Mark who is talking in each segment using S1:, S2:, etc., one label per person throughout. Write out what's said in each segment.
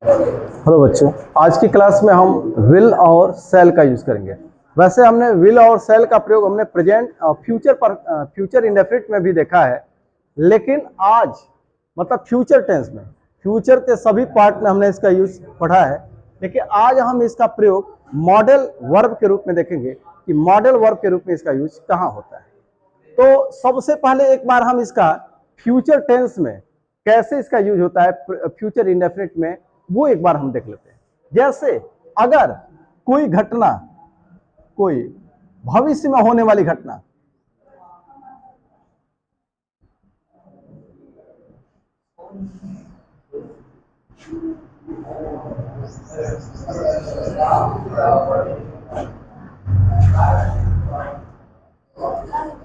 S1: Hello बच्चों, आज की क्लास में हम विल और सेल का यूज करेंगे। वैसे हमने विल और सेल का प्रयोग हमने प्रेजेंट फ्यूचर इंडेफिनिट में भी देखा है, लेकिन आज मतलब फ्यूचर टेंस में, फ्यूचर के सभी पार्ट में हमने इसका यूज पढ़ा है। लेकिन आज हम इसका प्रयोग मॉडल वर्ब के रूप में देखेंगे कि मॉडल वर्ब के रूप में इसका यूज कहाँ होता है। तो सबसे पहले एक बार हम इसका फ्यूचर टेंस में कैसे इसका यूज होता है फ्यूचर इंडेफिनिट में, वो एक बार हम देख लेते हैं। जैसे अगर कोई घटना, कोई भविष्य में होने वाली घटना,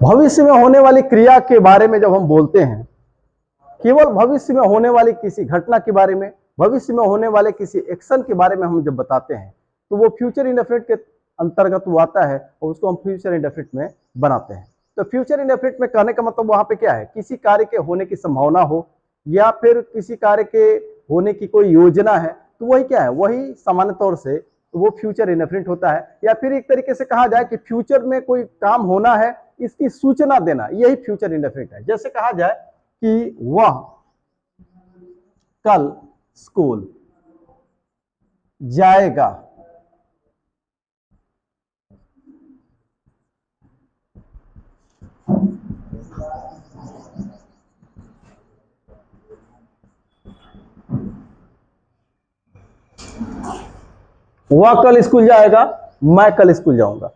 S1: भविष्य में होने वाली क्रिया के बारे में जब हम बोलते हैं, केवल भविष्य में होने वाली किसी घटना के बारे में, भविष्य में होने वाले किसी एक्शन के बारे में हम जब बताते हैं तो वो फ्यूचर इंडेफिनिट के अंतर्गत वो आता है और उसको हम फ्यूचर इंडेफिनिट में बनाते हैं। तो फ्यूचर इंडेफिनिट में कहने का मतलब वहां पे क्या है, किसी कार्य के होने की संभावना हो या फिर किसी कार्य के होने की कोई योजना है, तो वही क्या है, वही सामान्य तौर से वो फ्यूचर इंडेफिनिट होता है। या फिर एक तरीके से कहा जाए कि फ्यूचर में कोई काम होना है, इसकी सूचना देना, यही फ्यूचर इंडेफिनिट है। जैसे कहा जाए कि वह कल स्कूल जाएगा, वह कल स्कूल जाएगा, मैं कल स्कूल जाऊंगा।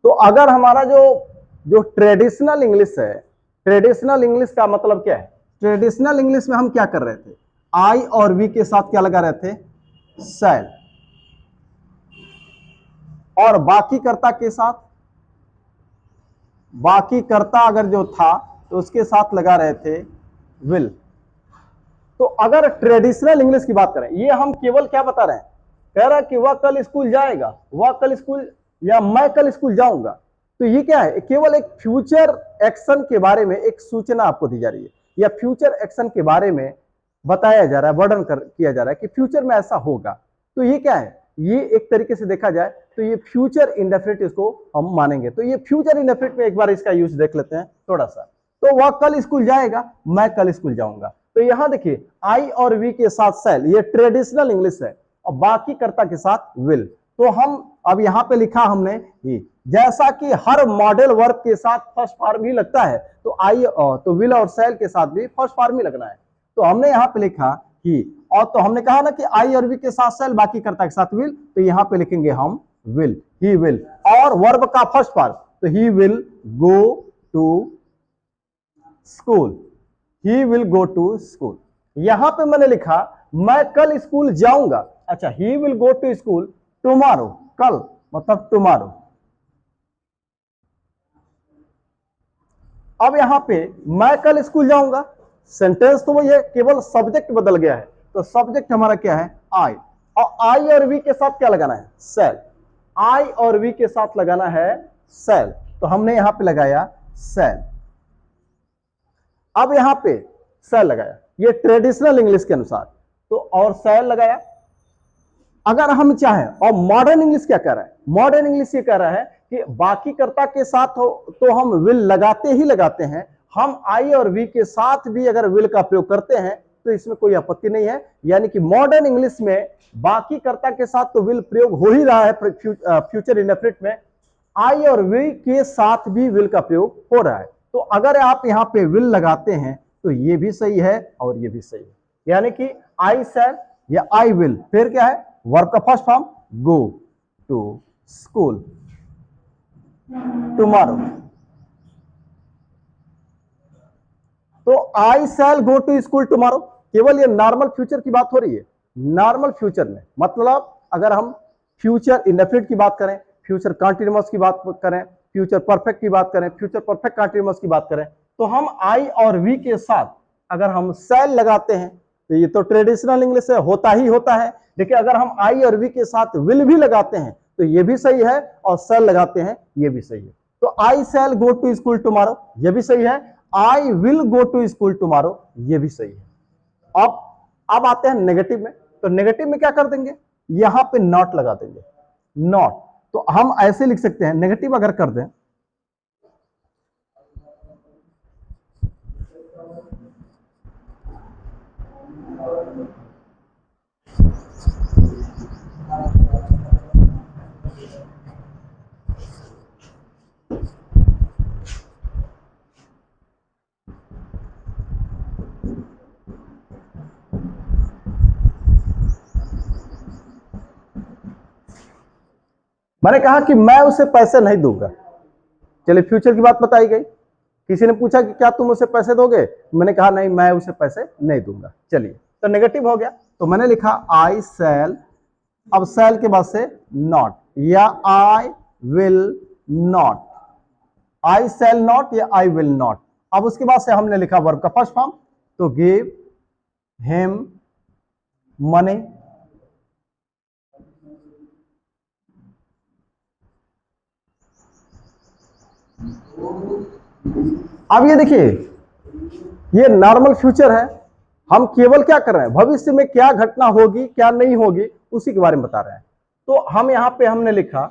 S1: तो अगर हमारा जो जो ट्रेडिशनल इंग्लिश है, ट्रेडिशनल इंग्लिश का मतलब क्या है, ट्रेडिशनल इंग्लिश में हम क्या कर रहे थे, आई और वी के साथ क्या लगा रहे थे, शैल, और बाकी कर्ता के साथ, बाकी कर्ता अगर जो था तो उसके साथ लगा रहे थे विल। तो अगर ट्रेडिशनल इंग्लिश की बात करें, ये हम केवल क्या बता रहे हैं, कह रहा है कि वह कल स्कूल जाएगा, वह कल स्कूल, या मैं कल स्कूल जाऊंगा। तो ये क्या है, केवल एक फ्यूचर एक्शन के बारे में एक सूचना आपको दी जा रही है, या फ्यूचर एक्शन के बारे में बताया जा रहा है, वर्णन किया जा रहा है कि फ्यूचर में ऐसा होगा। तो ये क्या है, ये एक तरीके से देखा जाए तो ये फ्यूचर इंडेफिनिट इसको हम मानेंगे। तो ये फ्यूचर इंडेफिनिट में एक बार इसका यूज देख लेते हैं थोड़ा सा। तो वह कल स्कूल जाएगा, मैं कल स्कूल जाऊंगा। तो यहां देखिए आई और वी के साथ सेल, ये ट्रेडिशनल इंग्लिश है, और बाकी कर्ता के साथ विल। तो हम अब यहां पे लिखा हमने ही, जैसा कि हर मॉडल वर्ब के साथ फर्स्ट फॉर्म ही लगता है, तो आई तो विल और सेल के साथ भी फर्स्ट फॉर्म ही लगना है। तो हमने यहां पे लिखा ही, और तो हमने कहा ना कि आई और वी के साथ सेल, बाकी कर्ता के साथ विल, तो यहां पे लिखेंगे हम विल, ही विल, और वर्ब का फर्स्ट फॉर्म, तो he will go to school, he will go to school. यहां पे मैंने लिखा मैं कल स्कूल जाऊंगा, अच्छा, he will go to school tomorrow, कल मतलब टुमारो। अब यहां पे मैं कल स्कूल जाऊंगा, सेंटेंस तो वही है, केवल सब्जेक्ट बदल गया है। तो सब्जेक्ट हमारा क्या है, आई, और आई और वी के साथ क्या लगाना है, सेल, आई और वी के साथ लगाना है सेल। तो हमने यहां पे लगाया सेल। अब यहां पे सेल लगाया, ये ट्रेडिशनल इंग्लिश के अनुसार, तो और सेल लगाया। अगर हम चाहें, और मॉडर्न इंग्लिश क्या कह रहा है, मॉडर्न इंग्लिश ये कह रहा है कि बाकी कर्ता के साथ हो तो हम विल लगाते ही लगाते हैं, हम आई और वी के साथ भी अगर विल का प्रयोग करते हैं तो इसमें कोई आपत्ति नहीं है। यानी कि मॉडर्न इंग्लिश में बाकी कर्ता के साथ तो विल प्रयोग हो ही रहा है फ्यूचर इंडेफिनिट में, आई और वी के साथ भी विल का प्रयोग हो रहा है। तो अगर आप यहां पे विल लगाते हैं तो ये भी सही है और ये भी सही है, यानी कि आई शैल या आई विल, फिर क्या है, वर्ब का first form go to school tomorrow. तो I shall go to school tomorrow, केवल ये नॉर्मल फ्यूचर की बात हो रही है। नॉर्मल फ्यूचर में मतलब अगर हम फ्यूचर इंडेफिनिट की बात करें, फ्यूचर कंटीन्यूअस की बात करें, फ्यूचर परफेक्ट की बात करें, फ्यूचर परफेक्ट कंटीन्यूअस की बात करें, तो हम आई और वी के साथ अगर हम शैल लगाते हैं तो ये तो ट्रेडिशनल इंग्लिश है, होता ही होता है। लेकिन अगर हम आई और वी के साथ विल भी लगाते हैं तो ये भी सही है, और शैल लगाते हैं ये भी सही है। तो I shall go to school tomorrow ये भी सही है, I will go to school tomorrow ये भी सही है। अब आते हैं नेगेटिव में। तो नेगेटिव में क्या कर देंगे, यहां पे नॉट लगा देंगे, नॉट। तो हम ऐसे लिख सकते हैं, नेगेटिव अगर कर दें, मैंने कहा कि मैं उसे पैसे नहीं दूंगा। चलिए फ्यूचर की बात बताई गई, किसी ने पूछा कि क्या तुम उसे पैसे दोगे, मैंने कहा नहीं, मैं उसे पैसे नहीं दूंगा। चलिए, तो नेगेटिव हो गया, तो मैंने लिखा आई शैल, अब शैल के बाद से नॉट, या I will not, I shall not या आई विल नॉट। अब उसके बाद से हमने लिखा वर्ब का फर्स्ट फॉर्म, तो गिव हिम मनी, अब ये देखिए, ये नॉर्मल फ्यूचर है, हम केवल क्या कर रहे हैं, भविष्य में क्या घटना होगी क्या नहीं होगी उसी के बारे में बता रहे हैं। तो हम यहां पे हमने लिखा,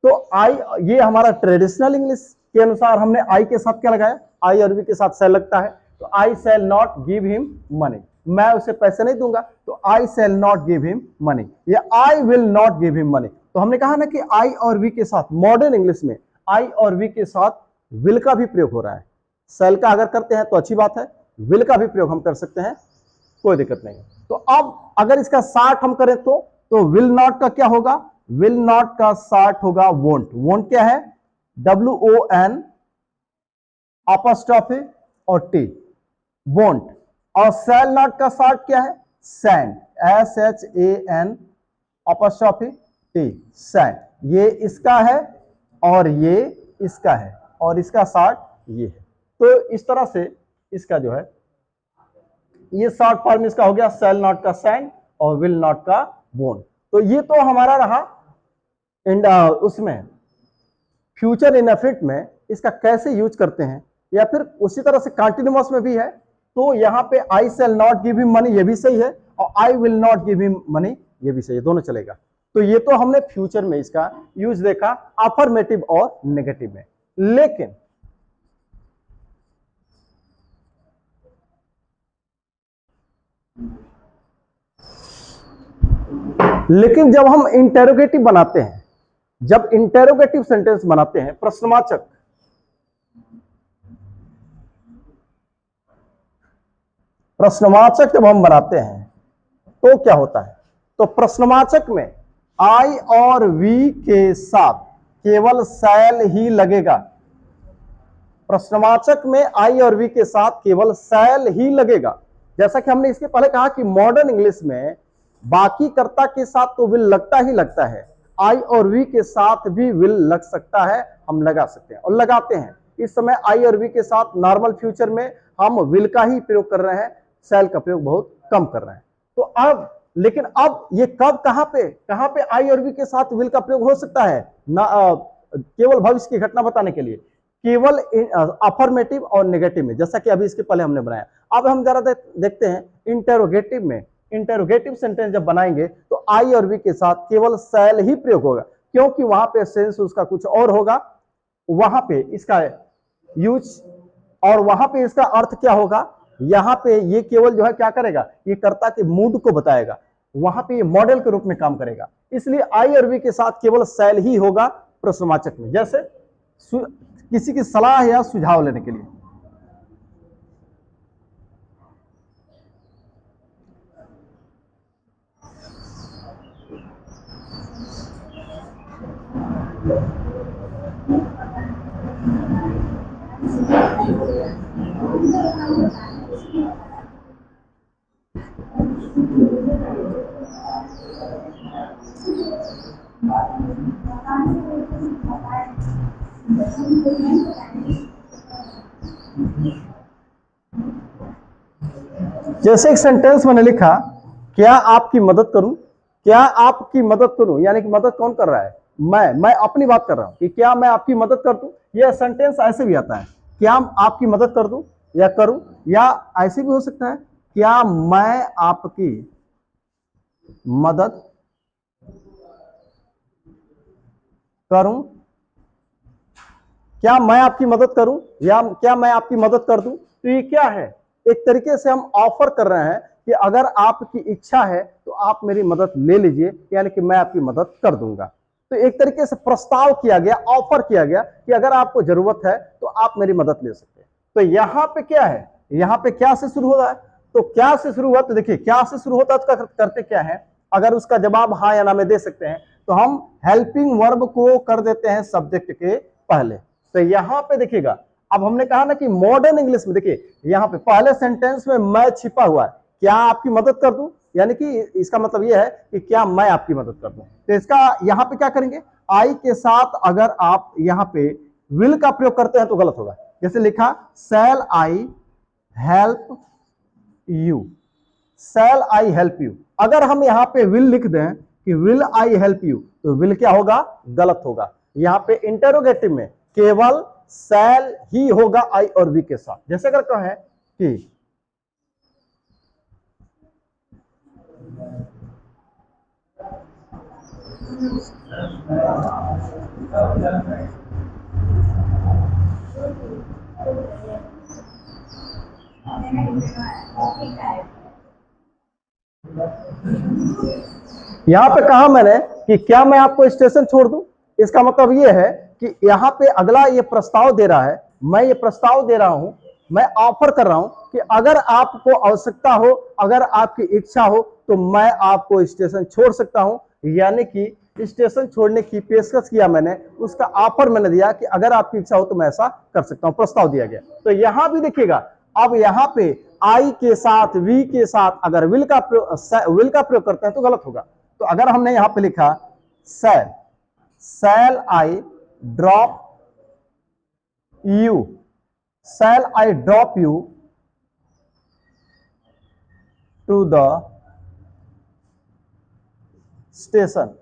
S1: तो आई, ये हमारा ट्रेडिशनल इंग्लिश के अनुसार हमने आई के साथ क्या लगाया, आई और वी के साथ शैल लगता है, तो I shall not give him money, मैं उसे पैसे नहीं दूंगा, तो I shall not give him money, या I will not give him money. तो हमने कहा ना कि आई और वी के साथ, मॉडर्न इंग्लिश में आई और वी के साथ विल का भी प्रयोग हो रहा है। शैल का अगर करते हैं तो अच्छी बात है, विल का भी प्रयोग हम कर सकते हैं, कोई दिक्कत नहीं। तो अब अगर इसका 60 हम करें तो विल नॉट का क्या होगा, विल नॉट का 60 होगा वोंट। वोंट क्या है, WON अपॉस्ट्रोफी और टी, वोंट। और शैल नॉट का 60 क्या है, sand, SHAN apostrophe T, sand. ये इसका है और ये इसका है, और इसका 60 ये है। तो इस तरह से इसका जो है ये शॉर्ट फॉर्म इसका हो गया, शैल नॉट का सैंड और विल नॉट का वोंट। तो ये तो हमारा रहा उसमें फ्यूचर इनडेफिनिट में इसका कैसे यूज करते हैं, या फिर उसी तरह से कंटिन्यूअस में भी है। तो यहाँ पे I shall not give him money ये भी सही है, और I will not give him money ये भी सही है, दोनों चलेगा। तो ये तो हमने फ्यूचर में इसका यूज देखा, अफर्मेटिव और नेगेटिव में। लेकिन जब हम इंटेरोगेटिव बनाते हैं, जब इंटेरोगेटिव सेंटेंस बनाते हैं, प्रश्नवाचक, प्रश्नवाचक जब हम बनाते हैं तो क्या होता है, तो प्रश्नवाचक में आई और वी के साथ केवल शैल ही लगेगा। प्रश्नवाचक में आई और वी के साथ केवल शैल ही लगेगा। जैसा कि हमने इसके पहले कहा कि मॉडर्न इंग्लिश में बाकी कर्ता के साथ तो विल लगता ही लगता है, आई और वी के साथ भी विल लग सकता है, हम लगा सकते हैं और लगाते हैं। इस समय आई और वी के साथ नॉर्मल फ्यूचर में हम विल का ही प्रयोग कर रहे हैं, शैल का प्रयोग बहुत कम कर रहे हैं। तो अब, लेकिन अब ये कब, कहां पे आई और वी के साथ विल का प्रयोग हो सकता है ना, केवल भविष्य की घटना बताने के लिए, केवल अफर्मेटिव और नेगेटिव में, जैसा कि अभी इसके पहले हमने बनाया। अब हम जरा देखते हैं इंटेरोगेटिव में। इंटेरोगेटिव सेंटेंस जब बनाएंगे तो आई और वी के साथ केवल शैल ही प्रयोग होगा, क्योंकि वहां पे सेंस उसका कुछ और होगा, वहां पे इसका यूज, और वहां पे इसका अर्थ क्या होगा, यहां पे ये केवल जो है क्या करेगा, ये कर्ता के मूड को बताएगा, वहां पे ये मॉडल के रूप में काम करेगा। इसलिए आई और वी के साथ केवल शैल ही होगा प्रश्नवाचक में, जैसे किसी की सलाह या सुझाव लेने के लिए। जैसे एक सेंटेंस मैंने लिखा, क्या आपकी मदद करूं, क्या आपकी मदद करूं, यानी कि मदद कौन कर रहा है, मैं अपनी बात कर रहा हूं कि क्या मैं आपकी मदद कर दूं। यह सेंटेंस ऐसे भी आता है, क्या आपकी मदद कर दूं या करूं, या ऐसे भी हो सकता है क्या मैं आपकी मदद करूं, क्या मैं आपकी मदद करूं या क्या मैं आपकी मदद कर दूं। तो ये क्या है, एक तरीके से हम ऑफर कर रहे हैं कि अगर आपकी इच्छा है तो आप मेरी मदद ले लीजिए, यानी कि मैं आपकी मदद कर दूंगा। तो एक तरीके से प्रस्ताव किया गया, ऑफर किया गया कि अगर आपको जरूरत है तो आप मेरी मदद ले सकते हैं। तो यहां पे क्या है, यहां पे क्या से शुरू हो रहा है, तो क्या से शुरू हुआ, तो देखिए क्या से शुरू होता है, करते क्या है, अगर उसका जवाब हाँ या ना में दे सकते हैं तो हम हेल्पिंग वर्ब को कर देते हैं सब्जेक्ट के पहले। तो यहां पे देखिएगा, अब हमने कहा ना कि मॉडर्न इंग्लिश में देखिए यहां पे पहले सेंटेंस में मैं छिपा हुआ है, क्या आपकी मदद कर दूं, यानी कि इसका मतलब यह है कि क्या मैं आपकी मदद कर दूं। तो इसका यहां पे क्या करेंगे, आई के साथ अगर आप यहां पे विल का प्रयोग करते हैं तो गलत होगा। जैसे लिखा shall I help you, shall I help you, अगर हम यहां पे विल लिख दें कि विल आई हेल्प यू, तो विल क्या होगा, गलत होगा। यहां पे इंटरोगेटिव में केवल शैल ही होगा आई और वी के साथ। जैसे अगर कहें कि यहां पे कहा मैंने कि क्या मैं आपको स्टेशन छोड़ दूं, इसका मतलब यह है कि यहां पे अगला ये प्रस्ताव दे रहा है, मैं ये प्रस्ताव दे रहा हूं, मैं ऑफर कर रहा हूं कि अगर आपको आवश्यकता हो, अगर आपकी इच्छा हो तो मैं आपको स्टेशन छोड़ सकता हूं। यानी कि स्टेशन छोड़ने की पेशकश किया मैंने, उसका ऑफर मैंने दिया कि अगर आपकी इच्छा हो तो मैं ऐसा कर सकता हूं, प्रस्ताव दिया गया। तो यहां भी देखिएगा, अब यहां पे आई के साथ वी के साथ अगर विल का प्रयोग करते हैं तो गलत होगा। तो अगर हमने यहां पे लिखा shall I drop you, shall I drop you to the station,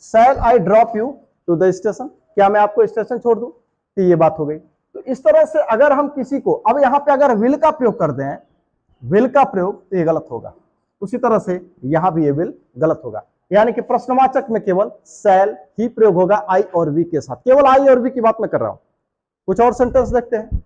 S1: shall I drop you to the station, क्या मैं आपको स्टेशन छोड़ दूं। तो ये बात हो गई। तो इस तरह से अगर हम किसी को, अब यहां पे अगर विल का प्रयोग कर दें, विल का प्रयोग, तो ये गलत होगा। उसी तरह से यहां भी ये विल गलत होगा, यानी कि प्रश्नवाचक में केवल शैल ही प्रयोग होगा आई और वी के साथ, केवल आई और वी की बात मैं कर रहा हूं। कुछ और सेंटेंस देखते हैं।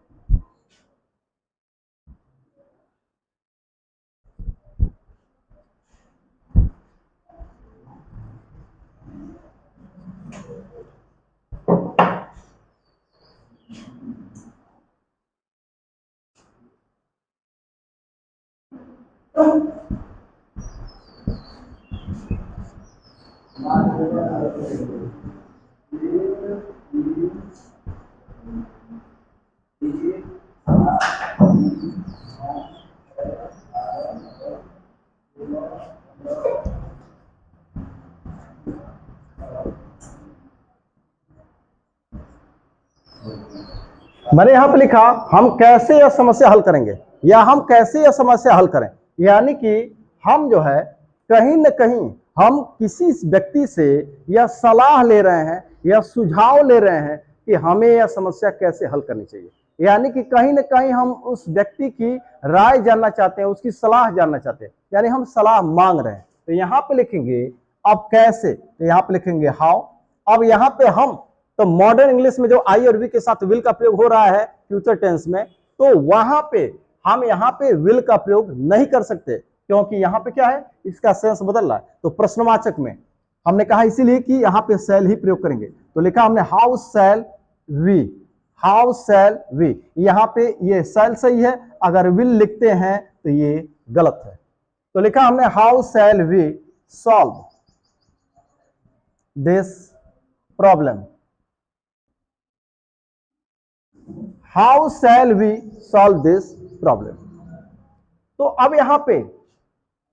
S1: मैंने यहां पे लिखा हम कैसे यह समस्या हल करेंगे, या हम कैसे यह समस्या हल करें, यानी कि हम जो है कहीं न कहीं हम किसी व्यक्ति से यह सलाह ले रहे हैं या सुझाव ले रहे हैं कि हमें यह समस्या कैसे हल करनी चाहिए, यानी कि कहीं न कहीं हम उस व्यक्ति की राय जानना चाहते हैं, उसकी सलाह जानना चाहते हैं, यानी हम सलाह मांग रहे हैं। तो यहां पे लिखेंगे अब कैसे, तो यहां पे लिखेंगे हाउ। अब यहां पे हम, तो मॉडर्न इंग्लिश में जो आई और वी के साथ विल का प्रयोग हो रहा है फ्यूचर टेंस में, तो वहां पे हम यहां पे विल का प्रयोग नहीं कर सकते, क्योंकि यहां पे क्या है, इसका सेंस बदल रहा है। तो प्रश्नवाचक में हमने कहा इसीलिए कि यहां पे शैल ही प्रयोग करेंगे, तो लिखा हमने how shall we, how shall we, यहां पे ये शैल सही है, अगर विल लिखते हैं तो ये गलत है। तो लिखा हमने how shall we solve this problem, how shall we solve this problem. तो अब यहां पे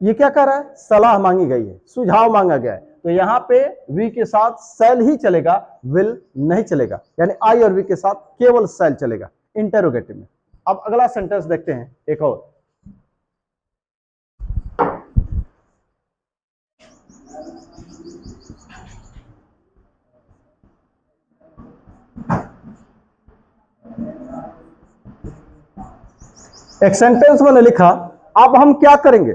S1: ये क्या कर रहा है, सलाह मांगी गई है, सुझाव मांगा गया है, तो यहां पे वी के साथ शैल ही चलेगा, विल नहीं चलेगा, यानी आई और वी के साथ केवल शैल चलेगा इंटरोगेटिव में। अब अगला सेंटेंस देखते हैं एक और। एक सेंटेंस मैंने लिखा, अब हम क्या करेंगे,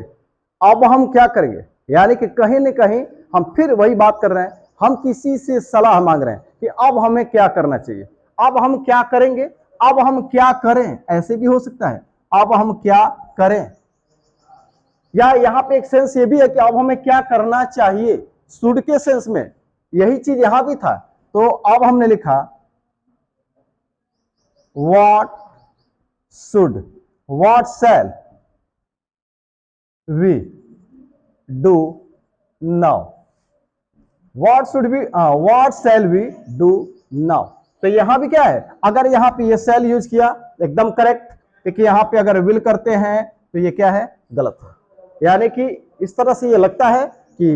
S1: अब हम क्या करेंगे, यानी कि कहीं न कहीं हम फिर वही बात कर रहे हैं, हम किसी से सलाह मांग रहे हैं कि अब हमें क्या करना चाहिए, अब हम क्या करेंगे, अब हम क्या करें, ऐसे भी हो सकता है, अब हम क्या करें। या यहां पे एक सेंस ये भी है कि अब हमें क्या करना चाहिए, शुड के सेंस में यही चीज यहां भी था। तो अब हमने लिखा what should, what shall we do now, what should be, what shall we do now. तो यहां भी क्या है, अगर यहां पे ये शैल यूज किया एकदम करेक्ट, क्योंकि यहां पे अगर विल करते हैं तो ये क्या है, गलत है। यानी कि इस तरह से ये लगता है कि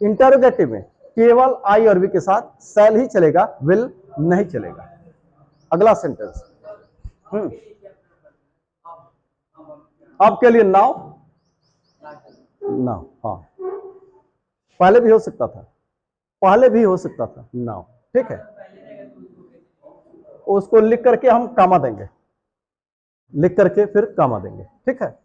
S1: इंटरोगेटिव में केवल आई और वी के साथ शैल ही चलेगा, विल नहीं चलेगा। अगला सेंटेंस, अब के लिए नाउ, नाउ, हाँ पहले भी हो सकता था, पहले भी हो सकता था नाउ, ठीक है। उसको लिख करके हम कामा देंगे, लिख करके फिर कामा देंगे, ठीक है।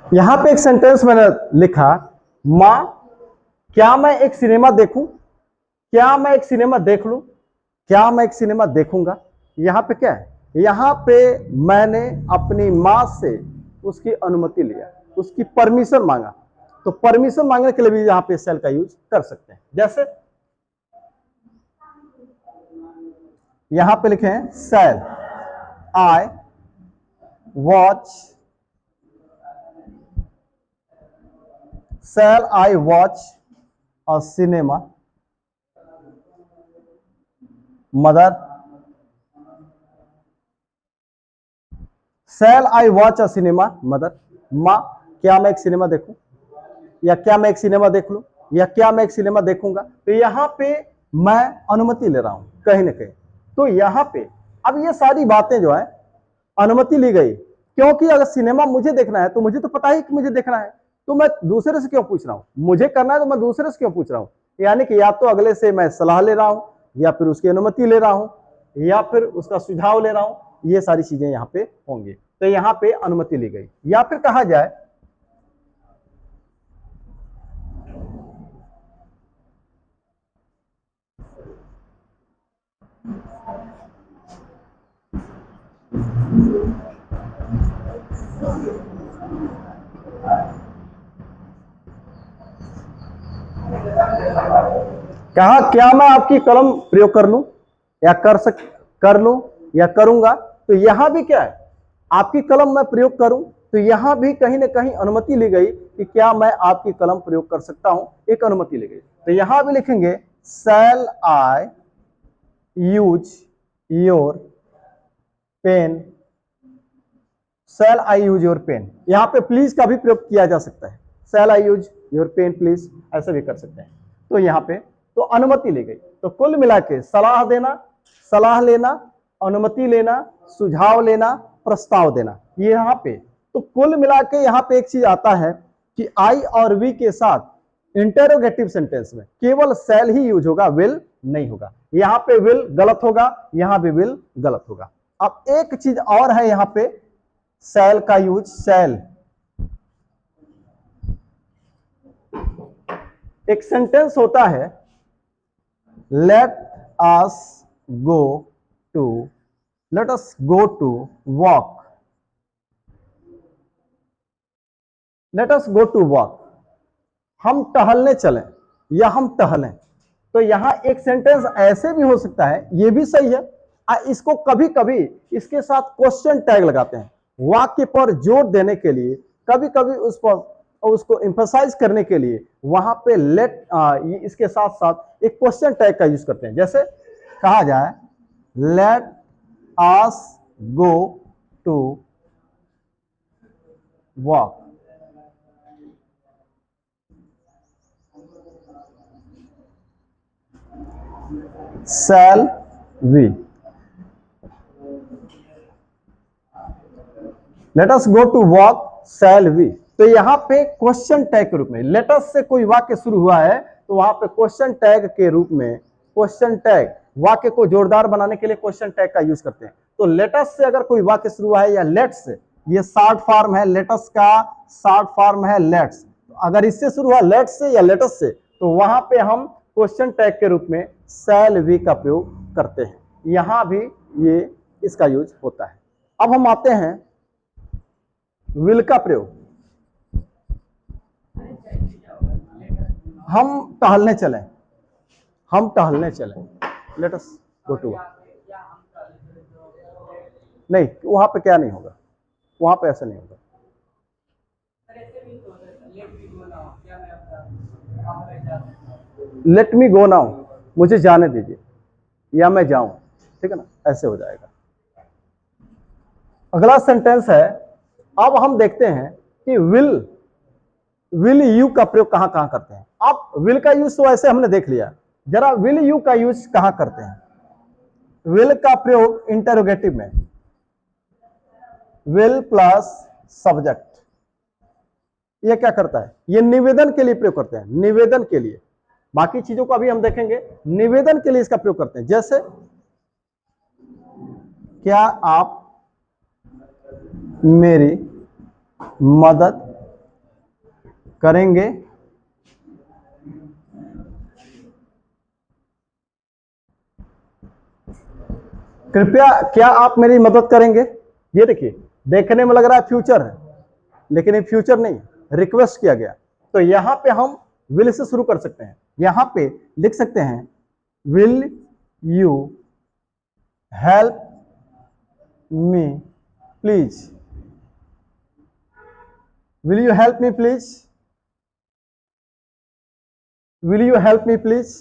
S1: यहां पे एक सेंटेंस मैंने लिखा, मां क्या मैं एक सिनेमा देखूं, क्या मैं एक सिनेमा देख लूं, क्या मैं एक सिनेमा देखूंगा। यहां पे क्या है, यहां पे मैंने अपनी मां से उसकी अनुमति लिया, उसकी परमिशन मांगा। तो परमिशन मांगने के लिए भी यहां पे शैल का यूज कर सकते हैं। जैसे यहां पे लिखे हैं shall I watch, shall I watch a cinema mother, shall I watch a cinema mother. मां क्या मैं एक सिनेमा देखूं, या क्या मैं एक सिनेमा देख लूं, या क्या मैं एक सिनेमा देखूंगा। तो यहां पे मैं अनुमति ले रहा हूं कहीं ना कहीं। तो यहां पे अब ये सारी बातें जो है अनुमति ली गई, क्योंकि अगर सिनेमा मुझे देखना है तो मुझे तो पता ही कि मुझे देखना है, तो मैं दूसरे से क्यों पूछ रहा हूं, मुझे करना है तो मैं दूसरे से क्यों पूछ रहा हूं। यानी कि या तो अगले से मैं सलाह ले रहा हूं, या फिर उसकी अनुमति ले रहा हूं, या फिर उसका सुझाव ले रहा हूं, ये सारी चीजें यहां पे होंगी। तो यहां पे अनुमति ली गई, या फिर कहा जाए कहा क्या मैं आपकी कलम प्रयोग कर लूं, या कर लूं या करूंगा। तो यहां भी क्या है, आपकी कलम मैं प्रयोग करूं, तो यहां भी कहीं ना कहीं अनुमति ली गई कि क्या मैं आपकी कलम प्रयोग कर सकता हूं, एक अनुमति ली गई। तो यहां भी लिखेंगे shall I use your pen, shall I use your pen. यहां पे प्लीज का भी प्रयोग किया जा सकता है, शैल I use your pen please, ऐसे भी कर सकते हैं। तो यहां पे तो अनुमति ली गई। तो कुल मिला के सलाह देना, सलाह लेना, अनुमति लेना, सुझाव लेना, प्रस्ताव देना, ये यहां पे तो कुल मिला के यहां पे एक चीज आता है कि आई और वी के साथ इंटेरोगेटिव सेंटेंस में केवल शैल ही यूज होगा, विल नहीं होगा। यहां पे विल गलत होगा, यहां पे विल गलत होगा। अब एक चीज और है यहां पे शैल का यूज, शैल एक सेंटेंस होता है let us go to, let us go to walk, let us go to walk, हम टहलने चलें या हम टहलें। तो यहां एक सेंटेंस ऐसे भी हो सकता है, ये भी सही है। इसको कभी कभी इसके साथ क्वेश्चन टैग लगाते हैं वाक्य पर जोर देने के लिए, कभी कभी उसको एम्फसाइज करने के लिए वहां पे इसके साथ साथ एक क्वेश्चन टैग का यूज करते हैं। जैसे कहा जाए let us go to walk, shall we, let us go to walk shall we. तो यहां पे क्वेश्चन टैग के रूप में लेट अस से कोई वाक्य शुरू हुआ है तो वहां पे क्वेश्चन टैग के रूप में, क्वेश्चन टैग वाक्य को जोरदार बनाने के लिए क्वेश्चन टैग का यूज करते हैं। तो लेट अस से अगर कोई वाक्य शुरू हुआ है या लेट्स से, ये शॉर्ट फॉर्म है, लेट अस का शॉर्ट फॉर्म है लेट्स। अगर इससे शुरू हुआ लेट्स से या लेटस से तो वहां पे हम क्वेश्चन टैग के रूप में शैल वी का प्रयोग करते हैं। यहां भी ये इसका यूज होता है। अब हम आते हैं विल का प्रयोग। हम टहलने चले, हम टहलने चले, लेट अस गो टू। नहीं, वहां पे क्या नहीं होगा, वहां पे ऐसा नहीं होगा। लेट मी गो नाउ, मुझे जाने दीजिए, या मैं जाऊं, ठीक है ना, ऐसे हो जाएगा। अगला सेंटेंस है, अब हम देखते हैं कि विल यू का प्रयोग कहां कहां करते हैं। अब विल का यूज तो ऐसे हमने देख लिया, जरा विल यू का यूज कहां करते हैं। विल का प्रयोग इंटरोगेटिव में, विल प्लस सब्जेक्ट, ये क्या करता है, ये निवेदन के लिए प्रयोग करते हैं, निवेदन के लिए। बाकी चीजों को अभी हम देखेंगे, निवेदन के लिए इसका प्रयोग करते हैं। जैसे क्या आप मेरी मदद करेंगे, कृपया क्या आप मेरी मदद करेंगे। ये देखिए, देखने में लग रहा है फ्यूचर है, लेकिन ये फ्यूचर नहीं, रिक्वेस्ट किया गया। तो यहां पे हम विल से शुरू कर सकते हैं। यहां पे लिख सकते हैं will you help me please, will you help me please, will you help me please.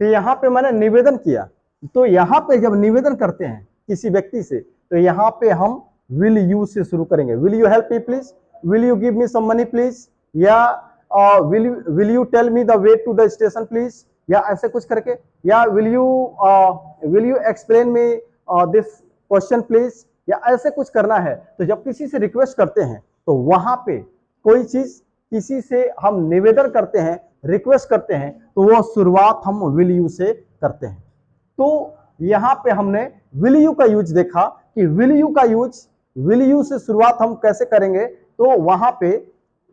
S1: तो यहां पे मैंने निवेदन किया। तो यहां पे जब निवेदन करते हैं किसी व्यक्ति से, तो यहां पे हम विल यू से शुरू करेंगे। Will you help me please, will you give me some money please, या will you tell me the way to the station please, या ऐसे कुछ करके, या will you explain me this question please, या ऐसे कुछ करना है। तो जब किसी से रिक्वेस्ट करते हैं तो वहां पे कोई चीज किसी से हम निवेदन करते हैं, रिक्वेस्ट करते हैं, तो वो शुरुआत हम विल यू से करते हैं। तो यहां पे हमने विल यू का यूज देखा कि विल यू का यूज, विल यू से शुरुआत हम कैसे करेंगे, तो वहां पे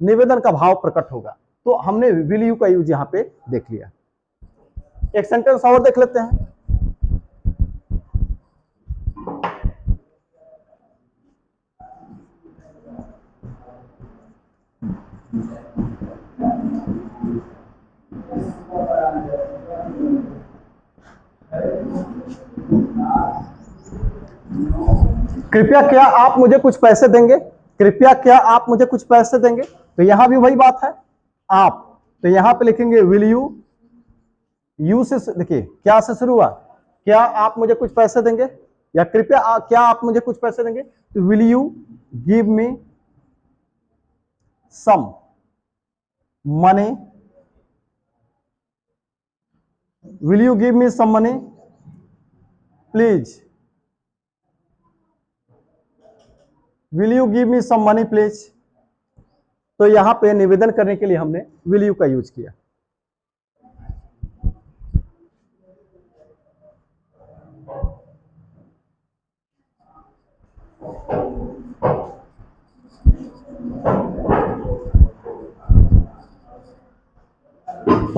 S1: निवेदन का भाव प्रकट होगा। तो हमने विल यू का यूज यहां पे देख लिया। एक सेंटेंस और देख लेते हैं। कृपया क्या आप मुझे कुछ पैसे देंगे, कृपया क्या आप मुझे कुछ पैसे देंगे। तो यहां भी वही बात है, आप। तो यहां पे लिखेंगे विल यू, यू से देखिए क्या से शुरू हुआ, क्या आप मुझे कुछ पैसे देंगे, या कृपया क्या आप मुझे कुछ पैसे देंगे। तो will you give me some money, will you give me some money please, will you give me some money please. तो यहां पे निवेदन करने के लिए हमने विल यू का यूज किया।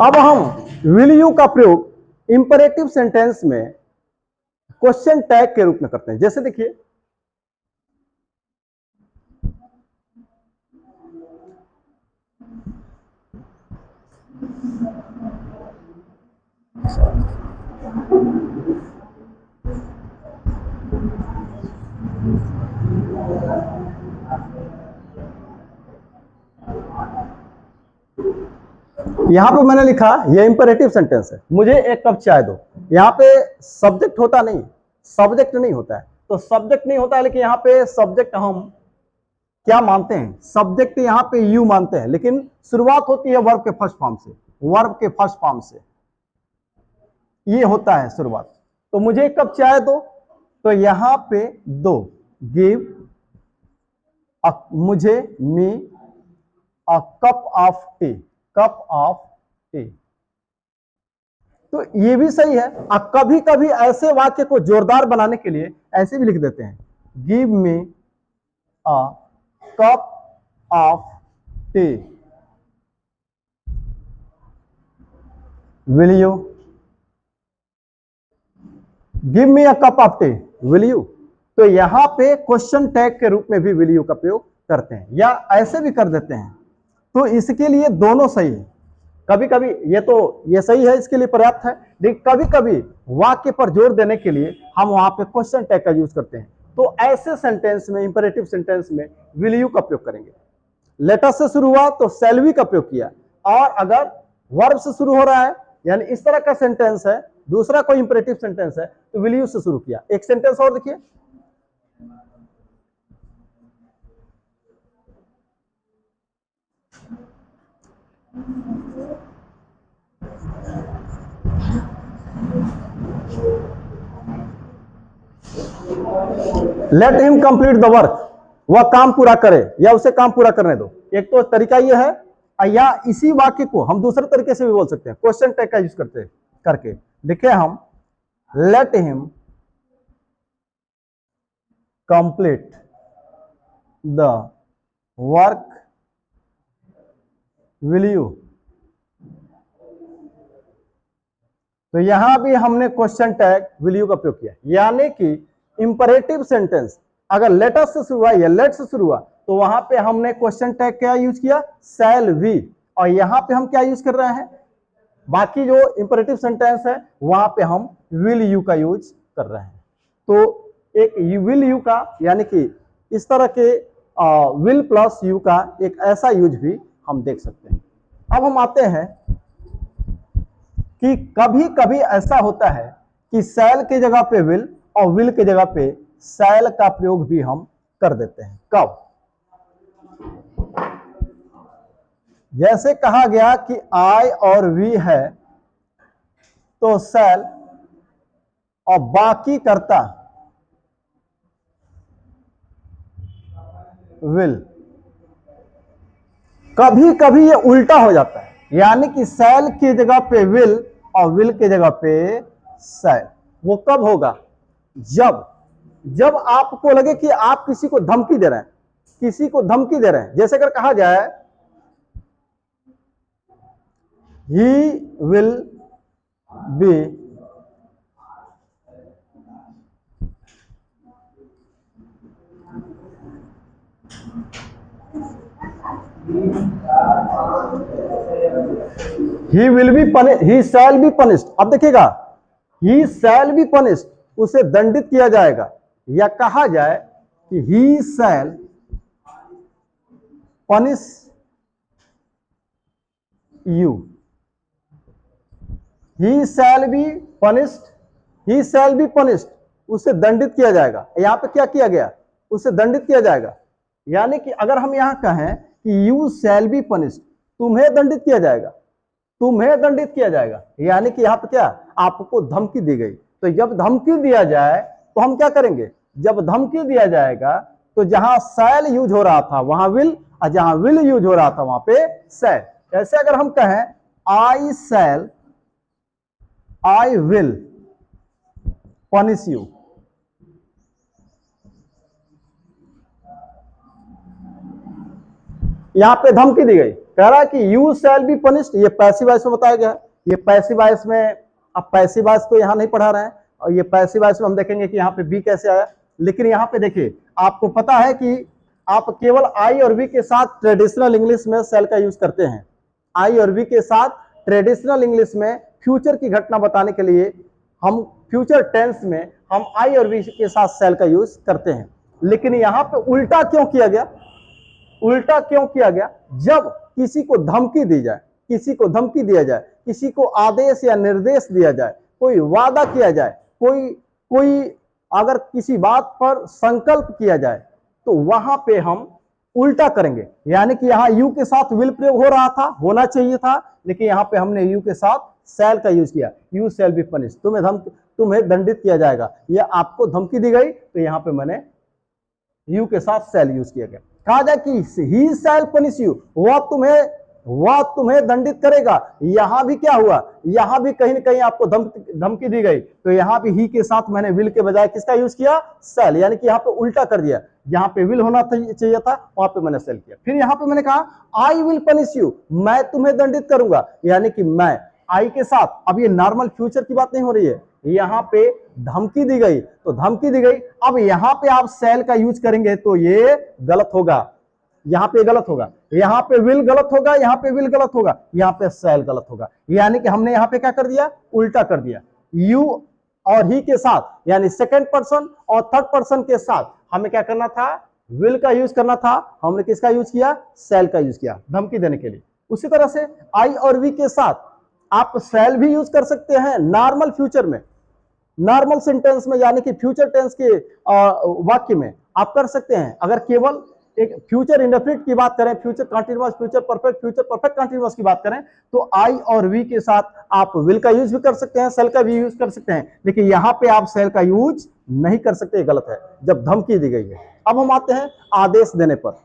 S1: अब हम विल यू का प्रयोग इंपरेटिव सेंटेंस में क्वेश्चन टैग के रूप में करते हैं। जैसे देखिए, यहां पे मैंने लिखा ये इंपेरेटिव सेंटेंस है, मुझे एक कप चाय दो। यहाँ पे सब्जेक्ट होता नहीं, सब्जेक्ट नहीं होता है, तो सब्जेक्ट नहीं होता है, लेकिन यहाँ पे सब्जेक्ट हम क्या मानते हैं, सब्जेक्ट यहाँ पे यू मानते हैं, लेकिन शुरुआत होती है वर्ब के फर्स्ट फॉर्म से, वर्ब के फर्स्ट फॉर्म से ये होता है शुरुआत। तो मुझे एक कप चाय दो, तो यहां पे दो, गिव, मुझे, me, a cup of tea, cup of tea. तो ये भी सही है। अब कभी कभी ऐसे वाक्य को जोरदार बनाने के लिए ऐसे भी लिख देते हैं, give me a cup of T, will you, give me a cup of T, will you. तो यहां पे क्वेश्चन टैग के रूप में भी विल यू का प्रयोग करते हैं, या ऐसे भी कर देते हैं। तो इसके लिए दोनों सही है। कभी कभी ये सही है, इसके लिए पर्याप्त है, लेकिन कभी कभी वाक्य पर जोर देने के लिए हम वहां पे क्वेश्चन टैग का यूज करते हैं। तो ऐसे सेंटेंस में, इंपेरेटिव सेंटेंस में विल यू का प्रयोग करेंगे। लेटर से शुरू हुआ तो शैल बी का प्रयोग किया, और अगर वर्ब से शुरू हो रहा है, यानी इस तरह का सेंटेंस है, दूसरा कोई इंपेरेटिव सेंटेंस है, तो विल यू से शुरू किया। एक सेंटेंस और देखिए, let him complete the work, वह काम पूरा करे या उसे काम पूरा करने दो। एक तो तरीका यह है, या इसी वाक्य को हम दूसरे तरीके से भी बोल सकते हैं, क्वेश्चन टैग का यूज करके लिखे हम, let him complete the work, will you. तो यहां भी हमने क्वेश्चन टैग विल यू का प्रयोग किया, यानी कि इंपरेटिव सेंटेंस अगर लेटर से शुरू हुआ या लेट से शुरू हुआ, तो वहां पे हमने क्वेश्चन टैग क्या यूज किया, शैल बी। और यहां पे हम क्या यूज कर रहे हैं, बाकी जो इंपरेटिव सेंटेंस है वहां पे हम विल यू का यूज कर रहे हैं। तो एक विल यू का, यानी कि इस तरह के विल प्लस यू का एक ऐसा यूज भी हम देख सकते हैं। अब हम आते हैं कि कभी कभी ऐसा होता है कि शैल के जगह पे विल और विल के जगह पे शैल का प्रयोग भी हम कर देते हैं। कब? जैसे कहा गया कि आई और वी है, तो शैल, और बाकी करता विल। कभी कभी ये उल्टा हो जाता है, यानी कि शैल की जगह पे विल और विल की जगह पे शैल। वो कब होगा, जब आपको लगे कि आप किसी को धमकी दे रहे हैं, किसी को धमकी दे रहे हैं। जैसे अगर कहा जाए he will be he will be punish, he shall be punished. अब देखिएगा, ही शैल बी पनिश्ड, उसे दंडित किया जाएगा। या कहा जाए कि he shall punish you, he shall be punished, he shall be punished, उसे दंडित किया जाएगा। यहां पे क्या किया गया, उसे दंडित किया जाएगा। यानी कि अगर हम यहां कहें कि यू शैल बी पनिश्ड, तुम्हें दंडित किया जाएगा, तुम्हें दंडित किया जाएगा, यानी कि यहां पे क्या, आपको धमकी दी गई। तो जब धमकी दिया जाए तो हम क्या करेंगे, जब धमकी दिया जाएगा तो जहां शैल यूज हो रहा था वहां विल, और जहां विल यूज हो रहा था वहां पे शैल। ऐसे अगर हम कहें आई शैल, आई विल पनिश यू, यहां पे धमकी दी गई, कह रहा है कि यू शैल बी पनिश्ड। ये पैसिव वॉइस में बताया गया है। ये पैसिव वॉइस में, अब पैसिव वॉइस को यहां नहीं पढ़ा रहे हैं, और ये पैसिव वॉइस में हम देखेंगे कि यहां पे बी कैसे आया। लेकिन यहां पे देखिए, आपको पता है कि आप केवल आई और वी के साथ ट्रेडिशनल इंग्लिश में शैल का यूज करते हैं। आई और वी के साथ ट्रेडिशनल इंग्लिश में फ्यूचर की घटना बताने के लिए हम फ्यूचर टेंस में हम आई और वी के साथ शैल का यूज करते हैं। लेकिन यहां पे उल्टा क्यों किया गया, उल्टा क्यों किया गया, जब किसी को धमकी दी जाए, किसी को धमकी दिया जाए, किसी को आदेश या निर्देश दिया जाए, कोई वादा किया जाए, कोई कोई अगर किसी बात पर संकल्प किया जाए, तो वहां पे हम उल्टा करेंगे। यानी कि यहाँ यू के साथ विल प्रयोग हो रहा था, होना चाहिए था, लेकिन यहाँ पे हमने यू के साथ शैल का यूज किया। यू शैल बी पनिश, तुम्हें दंडित किया जाएगा, या आपको धमकी दी गई, तो यहाँ पे मैंने यू के साथ शैल यूज किया गया। कहा जाए कि ही शैल पनिश यू, वह तुम्हें दंडित करेगा। यहां भी क्या हुआ, यहां भी कहीं ना कहीं आपको धमकी दी गई, तो यहां भी ही के साथ मैंने विल के बजाय किसका यूज किया, शैल, यानी कि यहाँ पे उल्टा कर दिया। जहां पे विल होना चाहिए था वहां पे मैंने शैल किया। फिर यहाँ पे मैंने कहा आई विल पनिश यू, मैं तुम्हें दंडित करूंगा, यानी कि मैं आई के साथ, अब ये नॉर्मल फ्यूचर की बात नहीं हो रही है, यहाँ पे धमकी दी गई, तो धमकी दी गई। अब यहाँ पे आप शैल का यूज करेंगे तो ये गलत होगा, यहाँ पे गलत होगा, यहाँ पे विल गलत होगा, यहाँ पे विल गलत होगा, यहाँ पे शैल गलत होगा। यानी कि हमने यहाँ पे क्या कर दिया, उल्टा कर दिया। यू और ही के साथ, यानी सेकंड पर्सन और थर्ड पर्सन के साथ हमें क्या करना था, विल का यूज करना था, हमने किसका यूज किया, शैल का यूज किया धमकी देने के लिए। उसी तरह से आई और वी के साथ आप शैल भी यूज कर सकते हैं नॉर्मल फ्यूचर में, नॉर्मल सेंटेंस में, यानी कि फ्यूचर टेंस के वाक्य में आप कर सकते हैं। अगर केवल एक फ्यूचर इंडेफिनिट की बात करें, future continuous, future perfect continuous की बात करें, तो आई और वी के साथ आप विल का यूज भी कर सकते हैं, सेल का भी यूज कर सकते हैं, लेकिन यहां पे आप सेल का यूज नहीं कर सकते, गलत है, जब धमकी दी गई है। अब हम आते हैं आदेश देने पर।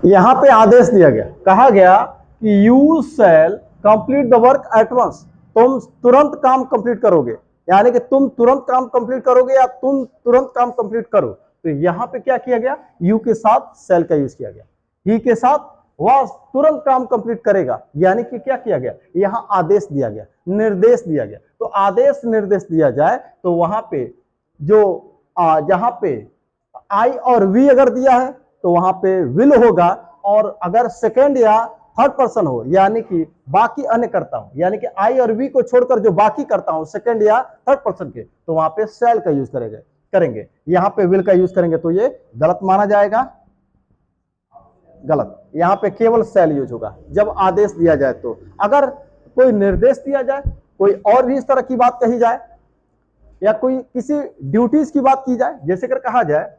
S1: यहां पे आदेश दिया गया, कहा गया कि you shall complete the work at once, तुम तुरंत काम कंप्लीट करोगे, यानी कि तुम तुरंत काम कंप्लीट करोगे या तुम तुरंत काम कंप्लीट करो। तो यहां पे क्या किया गया, यू के साथ शैल का यूज किया गया, ही के साथ वह तुरंत काम कंप्लीट करेगा, यानी कि क्या किया गया, यहां आदेश दिया गया, निर्देश दिया गया। तो आदेश निर्देश दिया जाए तो वहां पे जो जहां पे आई और वी अगर दिया है तो वहां पे विल होगा, और अगर सेकेंड या थर्ड पर्सन हो, यानी कि बाकी अन्य करता हूं, यानी कि आई और वी को छोड़कर जो बाकी करता हूं सेकेंड या थर्ड पर्सन के, तो वहां पे शैल का यूज करेंगे। यहां पे विल का यूज करेंगे तो ये गलत माना जाएगा, गलत। यहां पे केवल शैल यूज होगा जब आदेश दिया जाए। तो अगर कोई निर्देश दिया जाए, कोई और भी इस तरह की बात कही जाए, या कोई किसी ड्यूटीज की बात की जाए, जैसे कर कहा जाए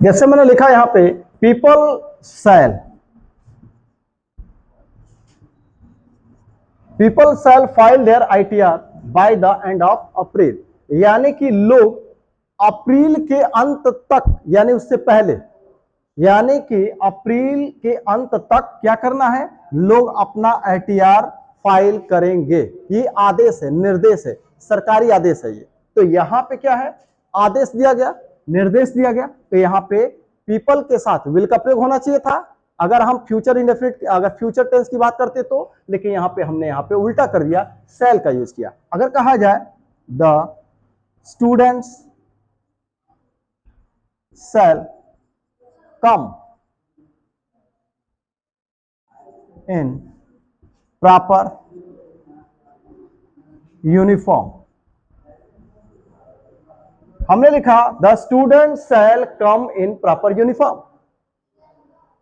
S1: जैसे मैंने लिखा यहां पे people shall, people shall file their ITR by the end of April, यानी कि लोग अप्रैल के अंत तक, यानी उससे पहले, यानी कि अप्रैल के अंत तक क्या करना है, लोग अपना आईटीआर फाइल करेंगे। ये आदेश है, निर्देश है, सरकारी आदेश है ये। तो यहां पे क्या है, आदेश दिया गया, निर्देश दिया गया, तो यहां पे पीपल के साथ विल का प्रयोग होना चाहिए था अगर हम फ्यूचर इंडेफिनिट, अगर फ्यूचर टेंस की बात करते तो, लेकिन यहां पे हमने यहां पे उल्टा कर दिया, शैल का यूज किया। अगर कहा जाए the students shall come in proper uniform, हमने लिखा the student shall come in proper uniform,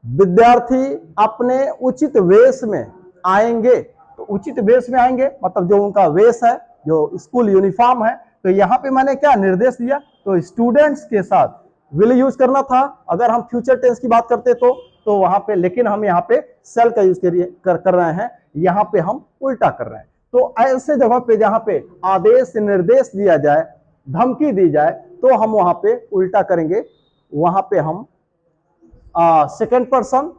S1: विद्यार्थी अपने उचित वेश में आएंगे। तो उचित वेश में आएंगे मतलब जो उनका वेश है, जो स्कूल यूनिफॉर्म है। तो यहाँ पे मैंने क्या निर्देश दिया, तो स्टूडेंट्स के साथ विल यूज करना था अगर हम फ्यूचर टेंस की बात करते तो वहां पे, लेकिन हम यहाँ पे शैल का यूज कर रहे हैं, यहाँ पे हम उल्टा कर रहे हैं। तो ऐसे जगह पे जहां पे आदेश निर्देश दिया जाए, धमकी दी जाए, तो हम वहां पे उल्टा करेंगे। वहां पे हम सेकेंड पर्सन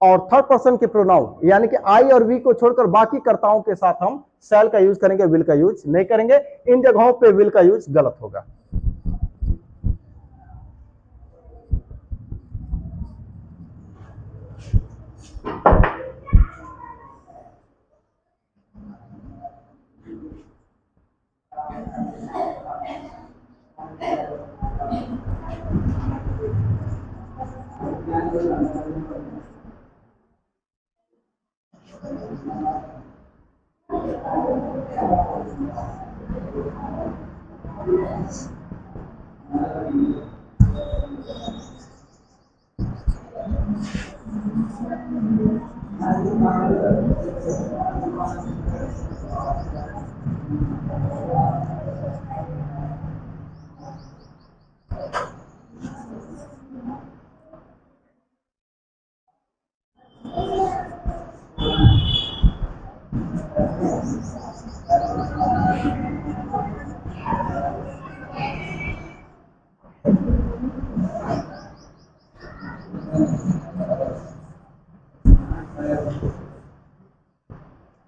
S1: और थर्ड पर्सन के प्रोनाउन यानी कि आई और वी को छोड़कर बाकी कर्ताओं के साथ हम शैल का यूज करेंगे, विल का यूज नहीं करेंगे। इन जगहों पे विल का यूज गलत होगा।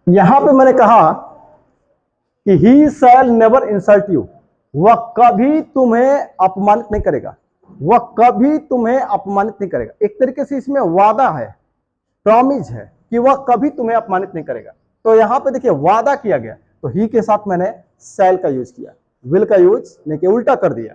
S1: यहां पे मैंने कहा कि he shell never insult you, वह कभी तुम्हें अपमानित नहीं करेगा, वह कभी तुम्हें अपमानित नहीं करेगा। एक तरीके से इसमें वादा है, प्रॉमिस है कि वह कभी तुम्हें अपमानित नहीं करेगा। तो यहां पे देखिए वादा किया गया, तो ही के साथ मैंने शैल का यूज किया, विल का यूज नहीं किया, उल्टा कर दिया।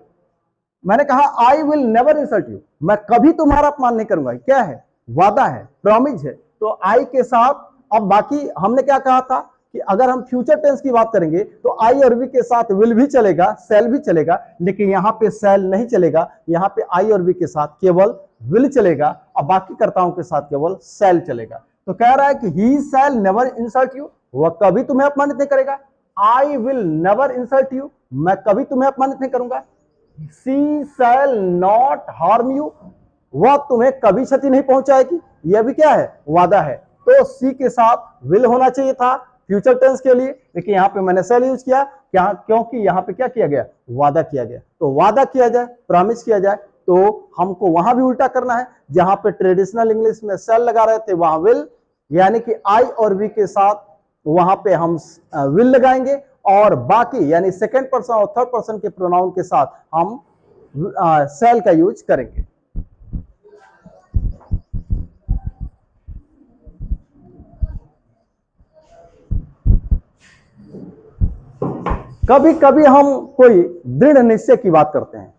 S1: मैंने कहा I will never insult you, मैं कभी तुम्हारा अपमान नहीं करूंगा। क्या है? वादा है, प्रॉमिस है। तो आई के साथ, अब बाकी हमने क्या कहा था कि अगर हम फ्यूचर टेंस की बात करेंगे तो आई और वी के साथ विल भी चलेगा, शैल भी चलेगा, लेकिन यहां पे शैल नहीं चलेगा। यहां पे आई और वी के साथ केवल विल चलेगा और बाकी कर्ताओं के साथ केवल शैल चलेगा। तो कह रहा है कि he shell never insult you, वह कभी तुम्हें अपमानित नहीं करेगा। I will never insult you, मैं कभी तुम्हें अपमानित नहीं करूंगा। She shall not harm you, वह तुम्हें कभी क्षति नहीं पहुंचाएगी। यह भी क्या है? वादा है। तो सी के साथ विल होना चाहिए था फ्यूचर टेंस के लिए, लेकिन यहां पे मैंने शैल यूज किया क्या, क्योंकि यहां पे क्या किया गया? वादा किया गया। तो वादा किया जाए, प्रॉमिस किया जाए, तो हमको वहां भी उल्टा करना है। जहां पे ट्रेडिशनल इंग्लिश में शैल लगा रहे थे वहां विल, यानी कि आई और वी के साथ वहां पे हम विल लगाएंगे, और बाकी यानी सेकेंड पर्सन और थर्ड पर्सन के प्रोनाउन के साथ हम शैल का यूज करेंगे। कभी कभी हम कोई दृढ़ निश्चय की बात करते हैं,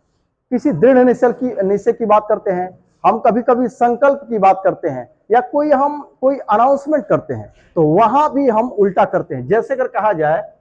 S1: किसी दृढ़ निश्चय की बात करते हैं, हम कभी कभी संकल्प की बात करते हैं, या हम कोई अनाउंसमेंट करते हैं, तो वहां भी हम उल्टा करते हैं। जैसे अगर कहा जाए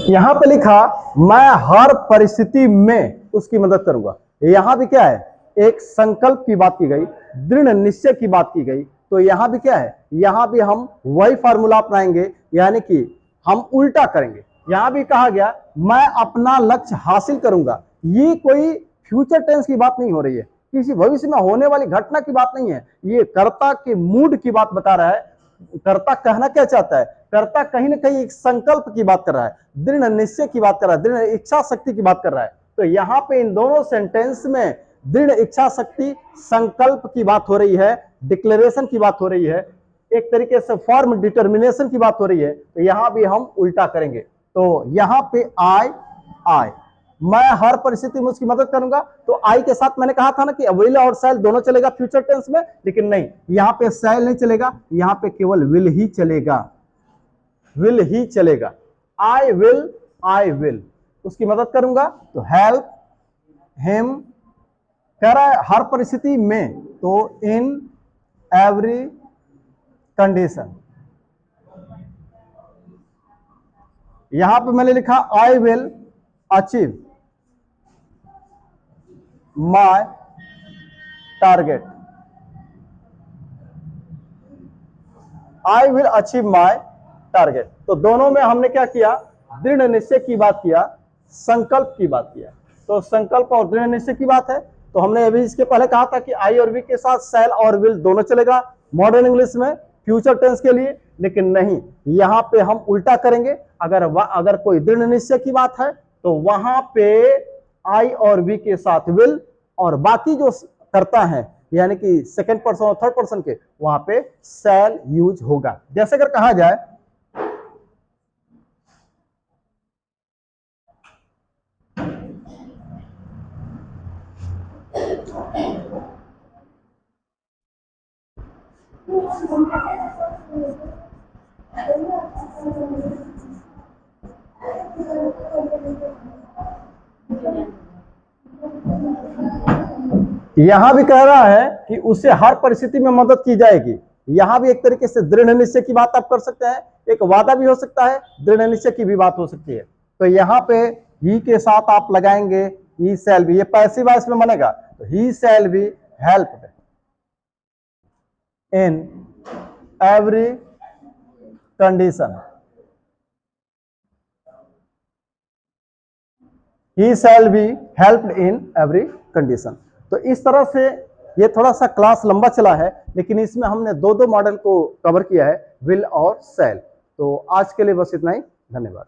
S1: यहां पे लिखा मैं हर परिस्थिति में उसकी मदद करूंगा। यहां भी क्या है? एक संकल्प की बात की गई, दृढ़ निश्चय की बात की गई। तो यहां भी क्या है? यहां भी हम वही फार्मूला अपनाएंगे, यानी कि हम उल्टा करेंगे। यहां भी कहा गया मैं अपना लक्ष्य हासिल करूंगा। ये कोई फ्यूचर टेंस की बात नहीं हो रही है, किसी भविष्य में होने वाली घटना की बात नहीं है, ये कर्ता के मूड की बात बता रहा है। कर्ता कहना क्या चाहता है? कर्ता कहीं ना कहीं एक संकल्प की बात कर रहा है, दृढ़ निश्चय की बात कर रहा है, दृढ़ इच्छा शक्ति की बात कर रहा है। तो यहां पे इन दोनों सेंटेंस में दृढ़ इच्छा शक्ति, संकल्प की बात हो रही है, डिक्लेरेशन की बात हो रही है। एक तरीके से फॉर्म डिटर्मिनेशन की बात हो रही है, तो यहां भी हम उल्टा करेंगे। तो यहां पे आई, मैं हर परिस्थिति में उसकी मदद करूंगा। तो आई के साथ मैंने कहा था ना कि विल और शैल दोनों चलेगा फ्यूचर टेंस में, लेकिन नहीं, यहां पे शैल नहीं चलेगा, यहां पे केवल विल ही चलेगा, विल ही चलेगा। आई विल उसकी मदद करूंगा, तो हेल्प हिम, कह रहा है हर परिस्थिति में, तो इन एवरी कंडीशन। यहां पे मैंने लिखा I will achieve my target, I will achieve my target. तो दोनों में हमने क्या किया, दृढ़ निश्चय की बात किया, संकल्प की बात किया। तो संकल्प और दृढ़ निश्चय की बात है। तो हमने अभी इसके पहले कहा था कि आई और वी के साथ शैल और विल दोनों चलेगा मॉडर्न इंग्लिश में फ्यूचर टेंस के लिए, लेकिन नहीं, यहां पे हम उल्टा करेंगे। अगर कोई दृढ़ निश्चय की बात है तो वहां पे आई और वी के साथ विल, और बाकी जो करता है यानी कि सेकंड पर्सन और थर्ड पर्सन के, वहां पे शैल यूज होगा। जैसे अगर कहा जाए यहां भी कह रहा है कि उसे हर परिस्थिति में मदद की जाएगी। यहां भी एक तरीके से दृढ़ निश्चय की बात आप कर सकते हैं, एक वादा भी हो सकता है, दृढ़ निश्चय की भी बात हो सकती है। तो यहां पे ही के साथ आप लगाएंगे ही शैल बी, ये पैसिव वॉइस में बनेगा, तो he shall be helped in every condition, he shall be helped in every condition. तो इस तरह से ये थोड़ा सा क्लास लंबा चला है, लेकिन इसमें हमने दो मॉडल को कवर किया है, विल और शैल। तो आज के लिए बस इतना ही, धन्यवाद।